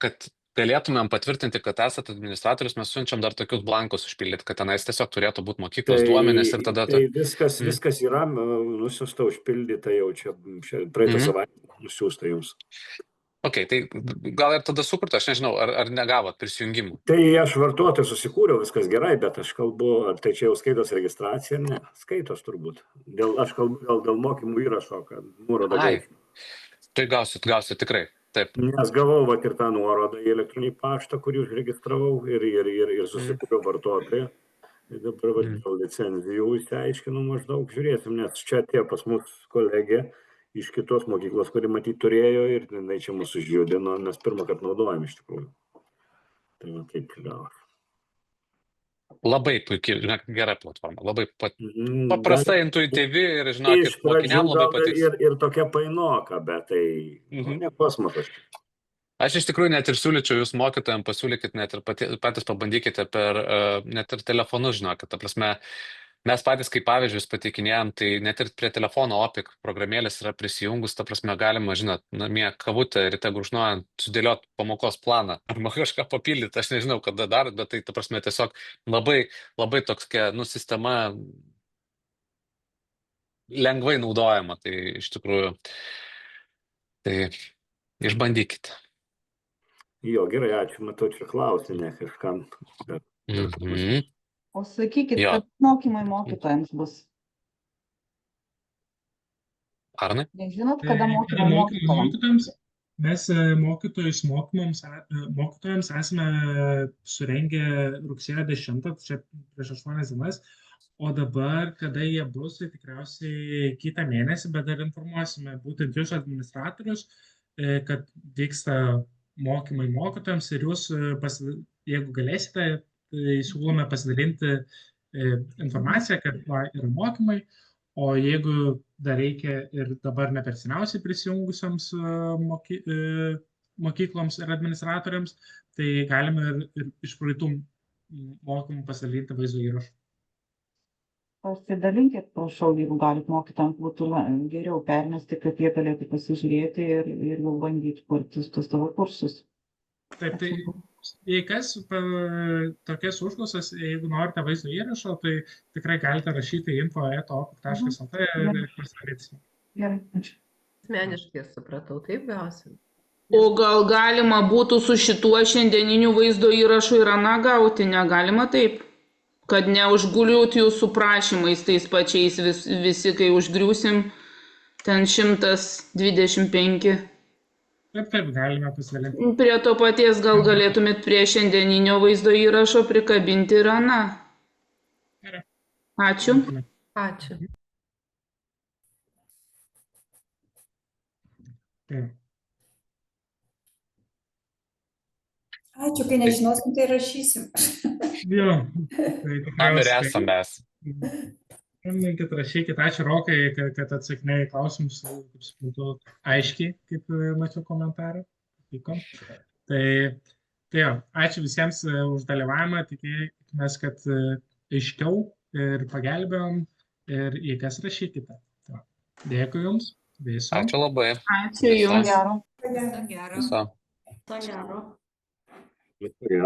A: kad galėtumėm patvirtinti, kad esate administratorius, mes siunčiam dar tokius blankus užpildyti, kad tenais tiesiog turėtų būti mokyklos duomenis ir tada...
G: Tai viskas yra nusiųsta, užpildyta jau čia praeitą savaitę nusiųsta jums.
A: Ok, tai gal ir tada sukurta, aš nežinau, ar negavot prisijungimų?
G: Tai aš vartotojų susikūriau, viskas gerai, bet aš kalbu, ar tai čia jau skaitos registracija, ne, skaitos turbūt. Aš kalbu dėl mokymų įrašo, kad nuorodą gausiu.
A: Tai gausit tikrai, taip.
G: Nes gavau ir tą nuorodą į elektroninį paštą, kurį užregistravau ir susikūriau vartotoją. Dabar dėl licenzijų įsiaiškinau maždaug, žiūrėsim, nes čia atėjo pas mus kolegė iš kitos mokyklos, kuri matyt turėjo ir jinai čia mūsų išjudino, nes pirmą kartą naudojam iš tikrųjų. Tai va taip gavo.
A: Labai puikiai, žinok, gera platforma. Labai
G: Mhm,
A: paprasta,
G: gal
A: intuityvi ir,
G: iš
A: žinokit,
G: pradžių
A: mokiniam labai
G: gal
A: patiks.
G: ir tokia painoka, bet tai ne kosmosas.
A: Aš iš tikrųjų net ir siūlyčiau jūs mokytojams, pasiūlykit net ir patys pabandykite per net ir telefonus, žinokit. Ta prasme, mes patys kaip pavyzdžius pateikinėjom, tai net ir prie telefono OPIK programėlės yra prisijungus, ta prasme, galima, žinot, namie kavutę ryte gurkšnojant, sudėlioti pamokos planą arba kažką papildyti, aš nežinau, kada darot, bet tai, ta prasme, tiesiog labai, labai tokia, sistema lengvai naudojama, tai iš tikrųjų, tai išbandykite.
G: Jo, gerai, ačiū, matau, čia klausia ne kažkam.
D: O sakykit,
A: Jo.
D: kad mokymai mokytojams bus.
A: Arnai?
D: Nežinot,
C: Kada
D: kada mokymai mokytojams?
C: mokytojams? Mes mokytojams esame surengę rugsėjo 10, čia prieš 8 dienas, o dabar, kada jie bus, tai tikriausiai kitą mėnesį, bet dar informuosime būtent jūs administratorius, kad vyksta mokymai mokytojams ir jūs, jeigu galėsite, tai siūlome pasidalinti informaciją, kad yra mokymai, o jeigu dar reikia ir dabar ne per seniausiai prisijungusiams mokykloms ir administratoriams, tai galime ir iš praeitų mokymų pasidalinti vaizdo įrašą.
D: Pasidalinkit, prašau, jeigu galit mokytojams būtų geriau pernesti, kad jie galėtų pasižiūrėti ir jau bandyti kurti tuos savo kursus.
C: Taip, tai jei kas, tokias užklausas, jeigu norite vaizdo įrašo, tai tikrai galite rašyti info@opik.lt ir pasidaryti.
D: Gerai, ačiū.
H: Asmeniškai supratau, taip gausim.
I: O gal galima būtų su šituo šiandieniniu vaizdo įrašu ir aną gauti, negalima taip? Kad neužguliut jūsų prašymais tais pačiais visi, kai užgriūsim, ten 125.
C: Taip, galime pasidalinti.
I: Prie to paties gal galėtumėt prie šiandieninio vaizdo įrašo prikabinti ir aną.
C: Gerai.
I: Ačiū.
H: Ačiū.
E: Ačiū, kai nežinosim, tai rašysim.
C: Jo.
A: Tam ir esam mes.
C: Skambininkit, rašykit. Ačiū, Rokai, kad atsakinėjai klausimus, kaip suprantu, aiškiai, kaip mačiau komentarą. Tai jo, ačiū visiems už dalyvavimą. Tikimės, kad aiškiau ir pagelbėjom. Ir jei kas, rašykite. Dėkui Jums. Viso.
A: Ačiū labai.
I: Ačiū Jums.
D: Gero.
E: Gero.
A: Viso.
H: To gero.
G: Bet